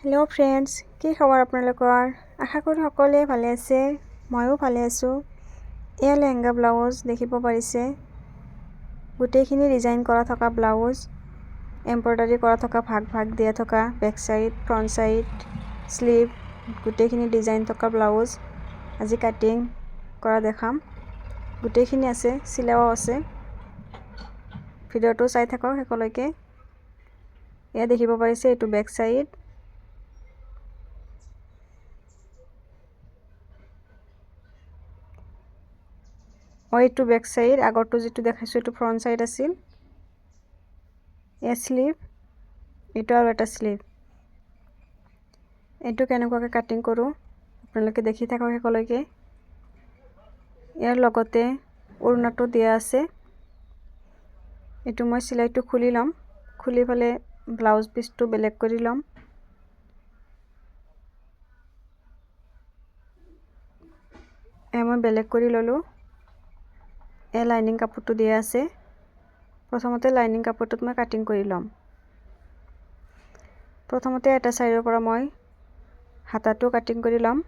Hello' friends, কি খবৰ আপোনালোকৰ? আশা কৰোঁ সকলোৱে ভালে আছে। ময়ো ভালে আছোঁ। এয়া লেহেংগা ব্লাউজ দেখিব পাৰিছে। গোটেইখিনি ডিজাইন কৰা থকা ব্লাউজ, এম্ব্ৰইডাৰী কৰা থকা ভাগ দিয়া থকা back side, front side, sleeve গোটেইখিনি ডিজাইন থকা ব্লাউজ আজি কাটিং কৰা দেখাম। গোটেইখিনি আছে, চিলাও আছে। ভিডিঅ'টো চাই থাকক শেষলৈকে। এয়া দেখিব পাৰিছে, এইটো বেক চাইড। এইটো বেক চাইড, আগৰটো যিটো দেখাইছোঁ এইটো ফ্ৰণ্ট চাইড আছিল। এয়া স্লিভ, এইটো আৰু এটা স্লিভ। এইটো কেনেকুৱাকৈ কাটিং কৰোঁ আপোনালোকে দেখি থাকক শেষলৈকে। ইয়াৰ লগতে ওড়নাটো দিয়া আছে। এইটো মই চিলাইটো খুলি ল'ম, খুলি পেলাই ব্লাউজ পিচটো বেলেগ কৰি ল'ম। মই বেলেগ কৰি ল'লোঁ। লাইনিং কাপোৰটো দিয়া আছে। প্ৰথমতে লাইনিং কাপোৰটোত মই কাটিং কৰি ল'ম। প্ৰথমতে এটা চাইডৰ পৰা মই হাতাটো কাটিং কৰি ল'ম।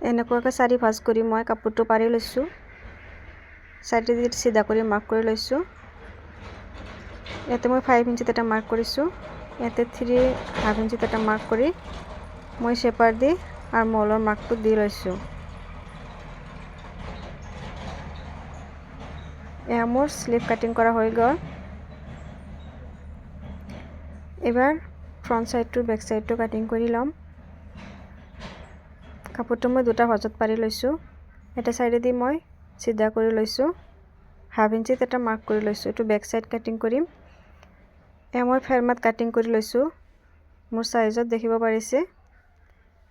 এনেকুৱাকৈ 4 ভাঁজ কৰি মই কাপোৰটো পাৰি লৈছোঁ। 4 চিধা কৰি মাৰ্ক কৰি লৈছোঁ। ইয়াতে মই 5 ইঞ্চিত এটা মাৰ্ক কৰিছোঁ। ইয়াতে 3.5 ইঞ্চিত এটা মাৰ্ক কৰি মই শ্বেপাৰ দি আৰ্মহোলৰ মাৰ্কটো দি লৈছোঁ। এয়া মোৰ স্লিভ কাটিং কৰা হৈ গ'ল। এবাৰ ফ্ৰণ্ট চাইডটো বেক চাইডটো কাটিং কৰি ল'ম। কাপোৰটো মই 2টা ভাঁজত পাৰি লৈছোঁ। এটা চাইডেদি মই চিধা কৰি লৈছোঁ। 1/2 ইঞ্চিত এটা মাৰ্ক কৰি লৈছোঁ। এইটো বেক চাইড কাটিং কৰিম। এয়া মই ফেৰমাত কাটিং কৰি লৈছোঁ। মোৰ চাইজত দেখিব পাৰিছে,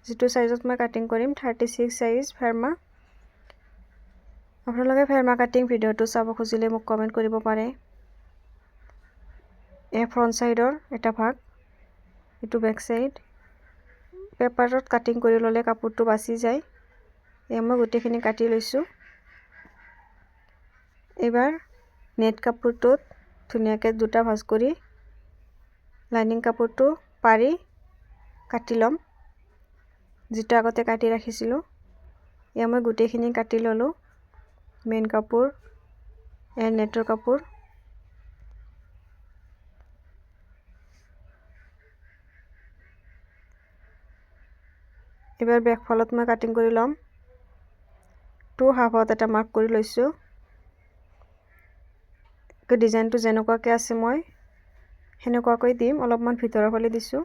যিটো চাইজত মই কাটিং কৰিম 36 চাইজ ফেৰমা। আপোনালোকে ফেৰমা কাটিং ভিডিঅ'টো চাব খুজিলে মোক কমেণ্ট কৰিব পাৰে। এয়া ফ্ৰণ্ট চাইডৰ এটা ভাগ, এইটো বেক চাইড। পেপাৰত কাটিং কৰি ল'লে কাপোৰটো বাচি যায়। এয়া মই গোটেইখিনি কাটি লৈছোঁ। এইবাৰ নেট কাপোৰটোত ধুনীয়াকৈ 2টা ভাঁজ কৰি লাইনিং কাপোৰটো পাৰি কাটি ল'ম, যিটো আগতে কাটি ৰাখিছিলোঁ। এয়া মই গোটেইখিনি কাটি ল'লোঁ। মেইন কাপোৰ, এয়া নেটৰ কাপোৰ। এবাৰ বেকফালত মই কাটিং কৰি ল'ম। 2.5 এটা মাৰ্ক কৰি লৈছোঁ। ডিজাইনটো যেনেকুৱাকৈ আছে মই সেনেকুৱাকৈ দিম, অলপমান ভিতৰৰ ফালে দিছোঁ।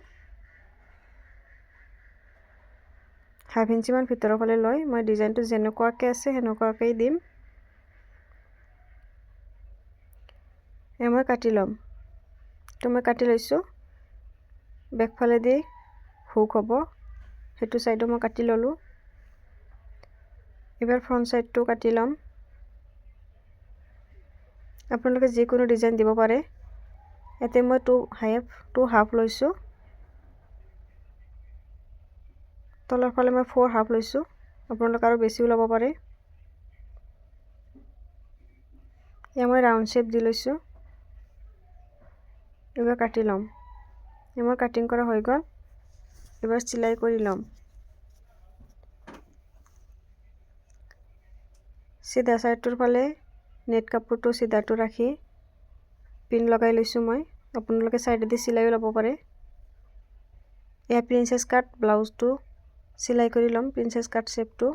1/2 ইঞ্চিমান ভিতৰৰ ফালে লৈ মই ডিজাইনটো যেনেকুৱাকৈ আছে সেনেকুৱাকৈ দিম। মই কাটি ল'ম। তো মই কাটি লৈছোঁ। বেকফালেদি হুক হ'ব, সেইটো চাইডো মই কাটি ল'লোঁ। এবাৰ ফ্ৰণ্ট চাইডটো কাটি ল'ম। আপোনালোকে যিকোনো ডিজাইন দিব পাৰে। ইয়াতে মই 2.5 লৈছোঁ। তলৰ ফালে মই 4.5 লৈছোঁ। আপোনালোকে আৰু বেছিও ল'ব পাৰে। এয়া মই ৰাউণ্ড শ্বেপ দি লৈছোঁ। এবাৰ কাটি ল'ম। মোৰ কাটিং কৰা হৈ গ'ল। এবাৰ চিলাই কৰি ল'ম। চিধা চাইডটোৰ ফালে নেট কাপোৰটো চিধাটো ৰাখি পিন লগাই লৈছোঁ মই। আপোনালোকে চাইডেদি চিলাইও ল'ব পাৰে। এয়া প্ৰিন্সেছ কাট ব্লাউজটো চিলাই কৰি ল'ম, প্ৰিন্সেছ কাট শ্বেপটো।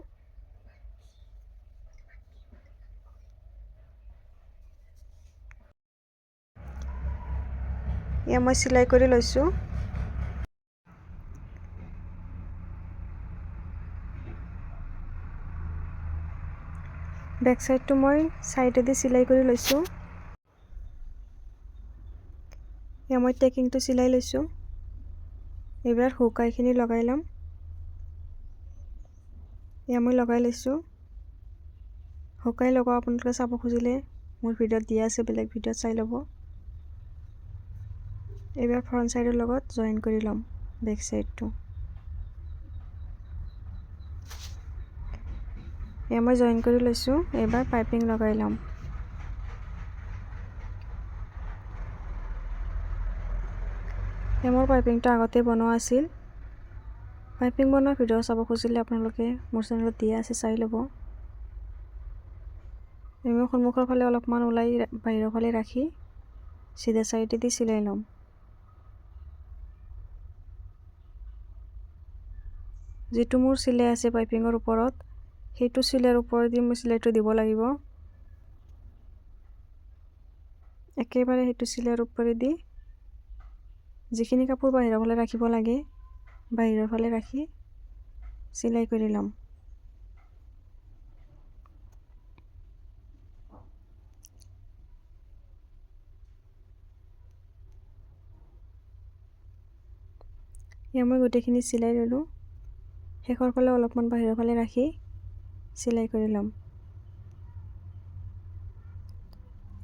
এয়া মই চিলাই কৰি লৈছোঁ। বেক চাইডটো মই চাইডেদি চিলাই কৰি লৈছোঁ। এয়া মই টেকিংটো চিলাই লৈছোঁ। এইবাৰ হুকাইখিনি লগাই ল'ম। এয়া মই লগাই লৈছোঁ। হুকাই লগাও আপোনালোকে চাব খুজিলে মোৰ ভিডিঅ'ত দিয়া আছে, বেলেগ ভিডিঅ'ত চাই ল'ব। এইবাৰ ফ্ৰণ্ট চাইডৰ লগত জইন কৰি ল'ম বেক চাইডটো। এয়া মই জইন কৰি লৈছোঁ। এইবাৰ পাইপিং লগাই ল'ম। মোৰ পাইপিংটো আগতে বনোৱা আছিল। পাইপিং বনোৱা ভিডিঅ' চাব খুজিলে আপোনালোকে মোৰ চেনেলত দিয়া আছে, চাই ল'ব। মই সন্মুখৰ ফালে অলপমান ওলাই বাহিৰৰ ফালে ৰাখি চিধা চাইডেদি চিলাই ল'ম। যিটো মোৰ চিলাই আছে পাইপিঙৰ ওপৰত, সেইটো চিলাইৰ ওপৰেদি মই চিলাইটো দিব লাগিব। একেবাৰে সেইটো চিলাইৰ ওপৰেদি যিখিনি কাপোৰ বাহিৰৰ ফালে ৰাখিব লাগে, বাহিৰৰ ফালে ৰাখি চিলাই কৰি ল'ম। এয়া মই গোটেইখিনি চিলাই ল'লোঁ। শেষৰ ফালে অলপমান বাহিৰৰ ফালে ৰাখি চিলাই কৰি ল'ম।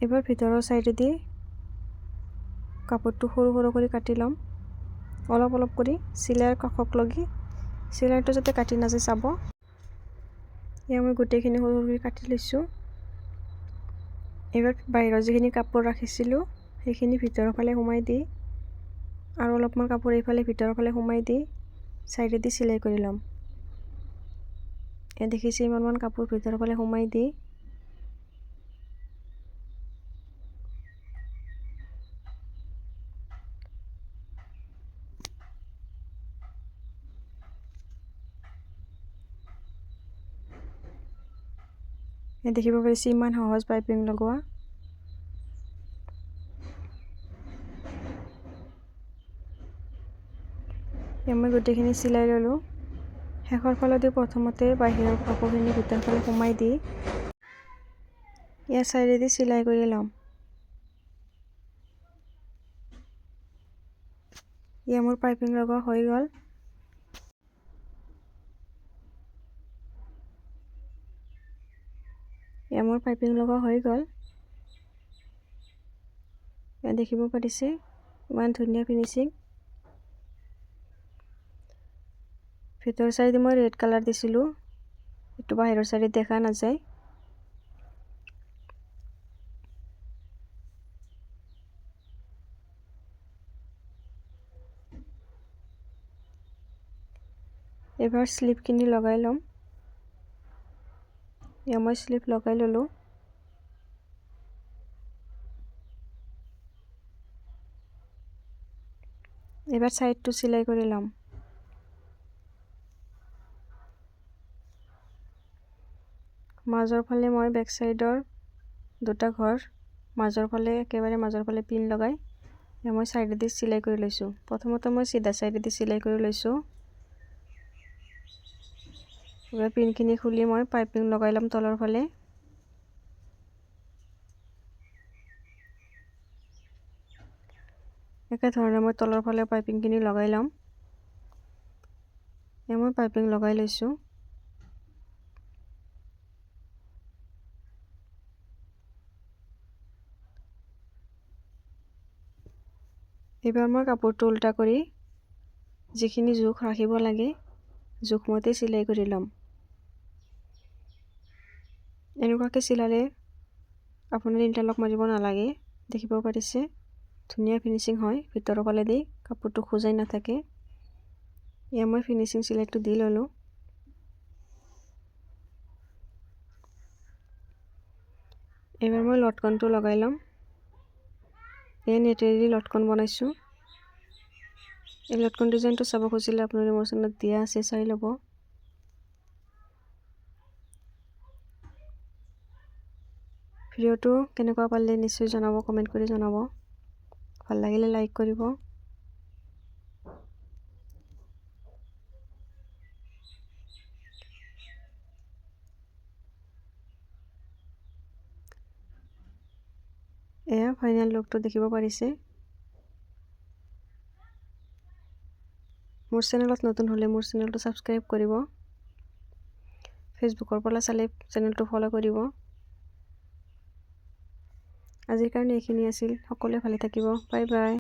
এবাৰ ভিতৰৰ চাইডেদি কাপোৰটো সৰু সৰু কৰি কাটি ল'ম। অলপ অলপ কৰি চিলাইৰ কাষক লগি, চিলাইটো যাতে কাটি নাযায় চাব। এয়া মই গোটেইখিনি সৰু সৰু কৰি কাটি লৈছোঁ। এইবাৰ বাহিৰৰ যিখিনি কাপোৰ ৰাখিছিলোঁ সেইখিনি ভিতৰৰ ফালে সোমাই দি আৰু অলপমান কাপোৰ এইফালে ভিতৰৰ ফালে সোমাই দি চাইডেদি চিলাই কৰি ল'ম। এয়া দেখিছে ইমানমান কাপোৰ ভিতৰৰ ফালে সোমাই দি দেখিব পাৰিছে ইমান সহজ পাইপিং লগোৱা। মই গোটেইখিনি চিলাই ল'লোঁ। শেষৰ ফালেদি প্ৰথমতে বাহিৰৰ কাপোৰখিনি ভিতৰ ফালে সোমাই দি ইয়াৰ চাইডেদি চিলাই কৰি ল'ম। এয়া মোৰ পাইপিং লগোৱা হৈ গ'ল। এয়া মোৰ পাইপিং লগোৱা হৈ গ'ল। এয়া দেখিব পাৰিছে ইমান ধুনীয়া ফিনিচিং। ভিতৰ চাইডে মই ৰেড কালাৰ দিছিলোঁ, এইটো বাহিৰৰ চাইডে দেখা নাযায়। এবাৰ স্লিপখিনি লগাই ল'ম। এয়া মই স্লিপ লগাই ল'লোঁ। এবাৰ চাইডটো চিলাই কৰি ল'ম। মাজৰ ফালে মই বেক চাইডৰ দুটা ঘৰ, মাজৰ ফালে একেবাৰে মাজৰ ফালে পিন লগাই মই চাইডেদি চিলাই কৰি লৈছোঁ। প্ৰথমতে মই চিধা চাইডেদি চিলাই কৰি লৈছোঁ। এবাৰ পিনখিনি খুলি মই পাইপিং লগাই ল'ম তলৰ ফালে। একেধৰণে মই তলৰ ফালে পাইপিংখিনি লগাই ল'ম। মই পাইপিং লগাই লৈছোঁ। এইবাৰ মই কাপোৰটো উল্টা কৰি যিখিনি জোখ ৰাখিব লাগে জোখমতে চিলাই কৰি ল'ম। এনেকুৱাকৈ চিলালে আপোনাৰ ইণ্টাৰলক মাৰিব নালাগে। দেখিব পাৰিছে ধুনীয়া ফিনিচিং হয়, ভিতৰৰ ফালে দি কাপোৰটো খোজাই নাথাকে। এয়া মই ফিনিচিং চিলাইটো দি ল'লোঁ। এইবাৰ মই লটকনটো লগাই ল'ম। এই নেটেদি লটকন বনাইছোঁ। এই লটকন ডিজাইনটো চাব খুজিলে আপোনালোকে মোৰ চেনেলত দিয়া আছে, চাই ল'ব। ভিডিঅ'টো কেনেকুৱা পালে নিশ্চয় জনাব, কমেণ্ট কৰি জনাব। ভাল লাগিলে লাইক কৰিব। এয়া ফাইনেল লুকটো দেখিব পাৰিছে। মোৰ চেনেলত নতুন হ'লে মোৰ চেনেলটো ছাবস্ক্ৰাইব কৰিব। ফেচবুকৰ পৰা চালে চেনেলটো ফ'ল' কৰিব। আজিৰ কাৰণে এইখিনি আছিল। সকলোৱে ভালে থাকিব। Bye bye.